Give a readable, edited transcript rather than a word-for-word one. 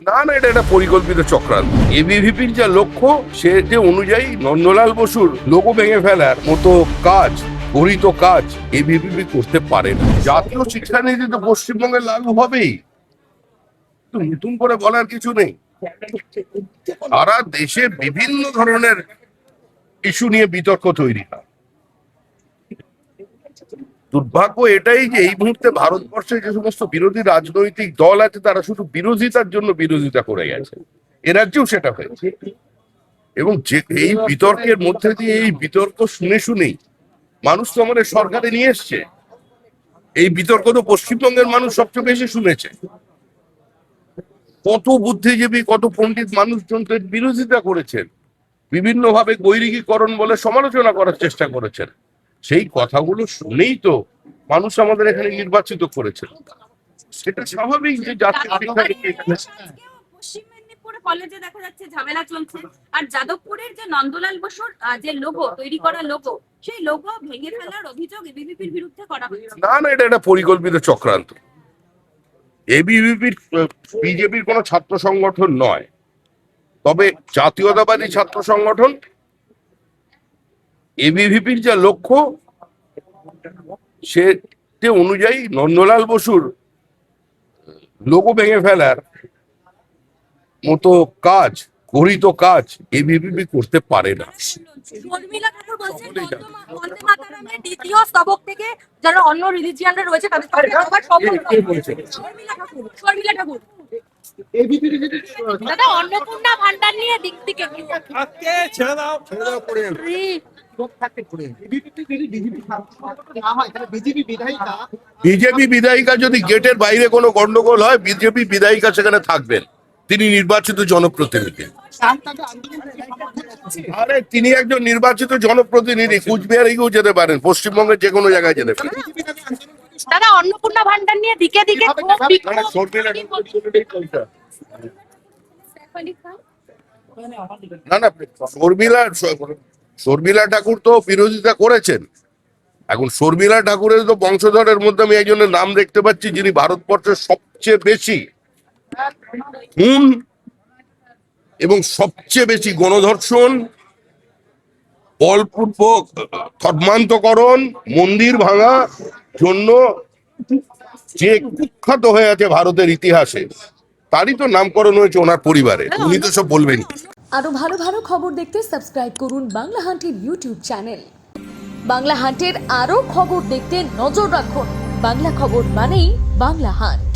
না না, এটা একটা পরিকল্পিত চক্রান্ত। এবিভিপির যা লক্ষ্য সে অনুযায়ী নন্দলাল বসুর লোগো ভেঙে ফেলার মতো কাজ, গরিত কাজ এবিভিপি করতে পারে না। জাতীয় শিক্ষানীতি তো পশ্চিমবঙ্গে লাগু হবেই, তো নতুন করে বলার কিছু নেই। সারা দেশে বিভিন্ন ধরনের ইস্যু নিয়ে বিতর্ক তৈরি হয়। দুর্ভাগ্য এটাই যে এই মুহূর্তে ভারতবর্ষে যে সমস্ত বিরোধী রাজনৈতিক দল আছে তারা শুধু বিরোধিতার জন্য বিরোধিতা করে গেছে। এ রাজ্যেও সেটা হয়েছে, এবং যে এই বিতর্কের মধ্যে দিয়ে এই বিতর্ক শুনে শুনেই মানুষ তো আমাদের সরকারে নিয়ে এসছে। এই বিতর্ক তো পশ্চিমবঙ্গের মানুষ সবচেয়ে বেশি শুনেছে। কত বুদ্ধিজীবী, কত পণ্ডিত মানুষজনদের বিরোধিতা করেছেন, বিভিন্ন ভাবে গৈরিকীকরণ বলে সমালোচনা করার চেষ্টা করেছেন। সেই কথাগুলো শুনেই তো মানুষ আমাদের এখানে নির্বাচিত করেছেন। সেটা স্বাভাবিক যে জাতীয় শিক্ষানীতি। পশ্চিম মেদিনীপুরে কলেজে দেখা যাচ্ছে ঝামেলা চলছে, আর যাদবপুরের যে নন্দলাল বসুর যে লোগো তৈরি করা লোগো, সেই লোগো ভেঙে ফেলার অভিযোগ এবিভিপির বিরুদ্ধে করা হয়েছে। না না, এটা একটা পরিকল্পিত চক্রান্ত। এবিভিপির বিজেপির কোনো ছাত্র সংগঠন নয়, তবে জাতীয়তাবাদী ছাত্র সংগঠন। এবিভিপির যা লক্ষ্য সে অনুযায়ী নন্দলাল বসুর লোগো ভেঙে ফেলার মতো কাজ, গরিত কাজ এবিভিপি করতে পারে না। শর্মিলা ঠাকুর বলছেন বন্দে মাতরমের দ্বিতীয় স্তবক থেকে যারা অন্য রিলিজিয়ানরা রয়েছে তাদের সঙ্গে আবার সম্পর্ক। শর্মিলা ঠাকুর দাদা অন্নপূর্ণা ভান্ডার নিয়ে দিক থেকে ছেড়ে দাও করে বিজেপি বিধায়িকা যদি গেটের বাইরে কোনো গন্ডগোল হয়, বিজেপি বিধায়িকা সেখানে থাকবেন। তিনি নির্বাচিত জনপ্রতিনিধি। আরে তিনি একজন নির্বাচিত জনপ্রতিনিধি, কুচবিহারে গিয়েও যেতে পারেন, পশ্চিমবঙ্গের যে কোনো জায়গায় যেতে পারেন। দাদা অন্নপূর্ণা ভান্ডার নিয়ে দিকে দিকে না না, শর্মিলা ঠাকুর তো বিরোধিতা করেছেন। এখন শর্মিলা ঠাকুরের তো বংশধরের মধ্যে আমি একজনের নাম দেখতে পাচ্ছি যিনি ভারতবর্ষের সবচেয়ে বেশি খুন এবং সবচেয়ে বেশি গণধর্ষণ, বলপূর্বক ধর্মান্তকরণ, মন্দির ভাঙা জন্য যে কুখ্যাত হয়ে আছে ভারতের ইতিহাসে, তারই তো নামকরণ হয়েছে ওনার পরিবারে। উনি তো সব বলবেন। আরো ভালো ভালো খবর দেখতে সাবস্ক্রাইব করুন বাংলা হান্টের ইউটিউব চ্যানেল। বাংলা হান্টের আরো খবর দেখতে নজর রাখুন। বাংলা খবর মানেই বাংলা হান্ট।